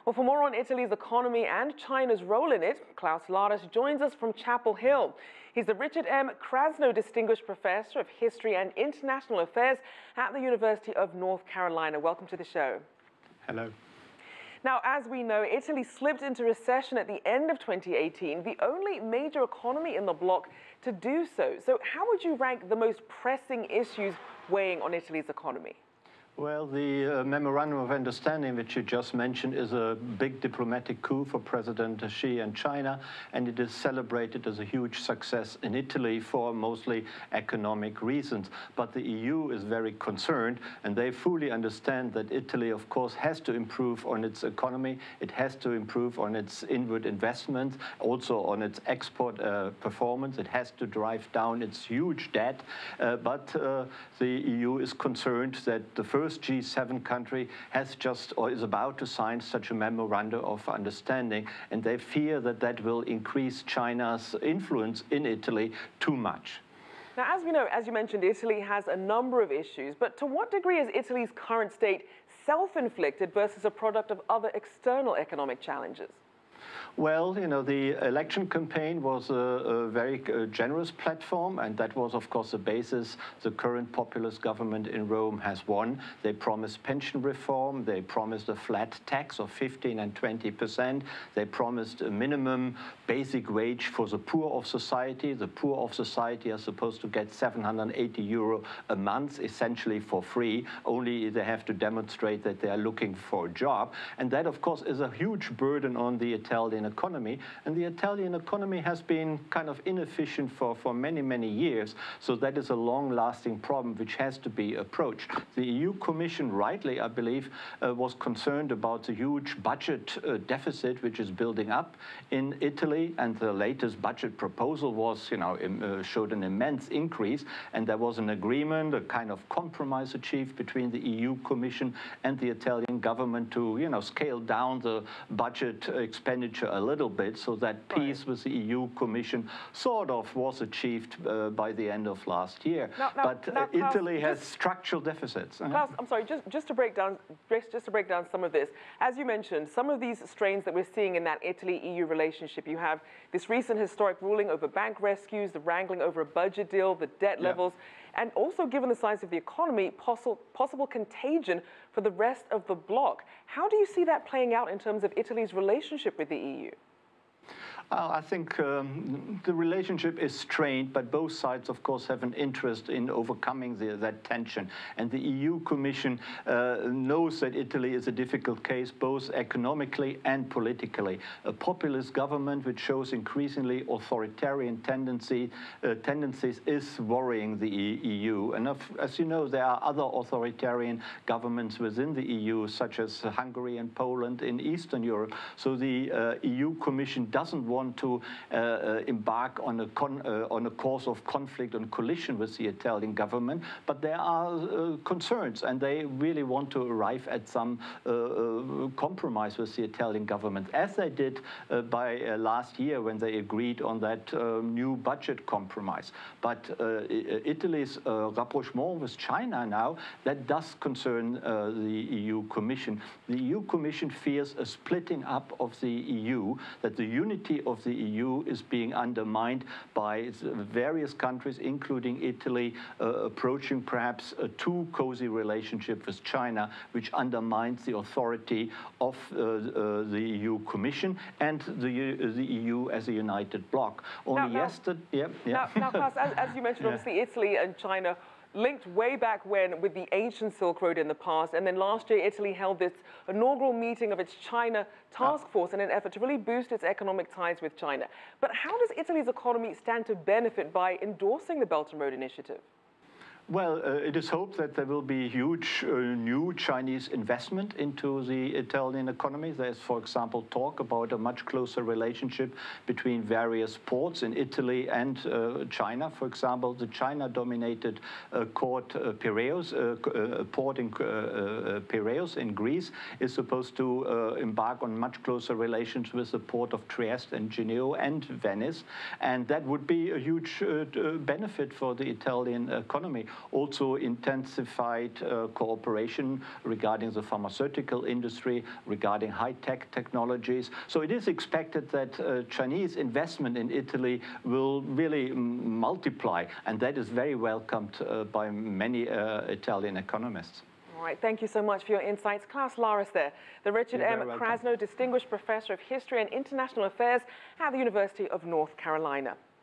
Well, for more on Italy's economy and China's role in it, Klaus Larres joins us from Chapel Hill. He's the Richard M. Krasno Distinguished Professor of History and International Affairs at the University of North Carolina. Welcome to the show. Hello. Now, as we know, Italy slipped into recession at the end of 2018, the only major economy in the bloc to do so. So how would you rank the most pressing issues weighing on Italy's economy? Well, the Memorandum of Understanding, which you just mentioned, is a big diplomatic coup for President Xi and China, and it is celebrated as a huge success in Italy for mostly economic reasons. But the EU is very concerned, and they fully understand that Italy, of course, has to improve on its economy. It has to improve on its inward investments, also on its export performance. It has to drive down its huge debt. But the EU is concerned that the first G7 country has just or is about to sign such a memorandum of understanding, and they fear that that will increase China's influence in Italy too much. Now, as we know, as you mentioned, Italy has a number of issues, but to what degree is Italy's current state self-inflicted versus a product of other external economic challenges? Well, you know, the election campaign was a very generous platform, and that was, of course, the basis. The current populist government in Rome has won. They promised pension reform. They promised a flat tax of 15% and 20%. They promised a minimum basic wage for the poor of society. The poor of society are supposed to get €780 a month, essentially for free. Only they have to demonstrate that they are looking for a job. And that, of course, is a huge burden on the Italian economy, and the Italian economy has been kind of inefficient for many, many years. So that is a long-lasting problem which has to be approached. The EU Commission, rightly, I believe, was concerned about the huge budget deficit which is building up in Italy, and the latest budget proposal was, showed an immense increase, and there was an agreement, a kind of compromise achieved between the EU Commission and the Italian government to, scale down the budget expenditure a little bit, so that peace with the EU Commission sort of was achieved by the end of last year. But Italy has structural deficits. Klaus, I'm sorry, just to break down some of this. As you mentioned, some of these strains that we're seeing in that Italy-EU relationship, you have this recent historic ruling over bank rescues, the wrangling over a budget deal, the debt levels, and also, given the size of the economy, possible contagion for the rest of the bloc. How do you see that playing out in terms of Italy's relationship with the EU? I think the relationship is strained, but both sides, of course, have an interest in overcoming that tension. And the EU Commission knows that Italy is a difficult case, both economically and politically. A populist government which shows increasingly authoritarian tendencies is worrying the EU. And as you know, there are other authoritarian governments within the EU, such as Hungary and Poland in Eastern Europe. So the EU Commission doesn't want to embark on a course of conflict and collision with the Italian government, but there are concerns, and they really want to arrive at some compromise with the Italian government, as they did by last year when they agreed on that new budget compromise. But Italy's rapprochement with China now, that does concern the EU Commission. The EU Commission fears a splitting up of the EU, that the unity of the EU is being undermined by various countries, including Italy, approaching perhaps a too cozy relationship with China, which undermines the authority of the EU Commission and the EU as a united bloc. Only yesterday, Now, Klaus, as you mentioned, obviously Italy and China linked way back when with the ancient Silk Road in the past, and then last year Italy held this inaugural meeting of its China task force in an effort to really boost its economic ties with China. But how does Italy's economy stand to benefit by endorsing the Belt and Road Initiative? Well, it is hoped that there will be huge new Chinese investment into the Italian economy. There's, for example, talk about a much closer relationship between various ports in Italy and China. For example, the China-dominated port in Piraeus in Greece is supposed to embark on much closer relations with the port of Trieste and Genoa and Venice, and that would be a huge benefit for the Italian economy. also intensified cooperation regarding the pharmaceutical industry, regarding high-tech technologies. So it is expected that Chinese investment in Italy will really multiply, and that is very welcomed by many Italian economists. All right, thank you so much for your insights. Klaus Larres there, the Richard M. Krasno Distinguished Professor of History and International Affairs at the University of North Carolina.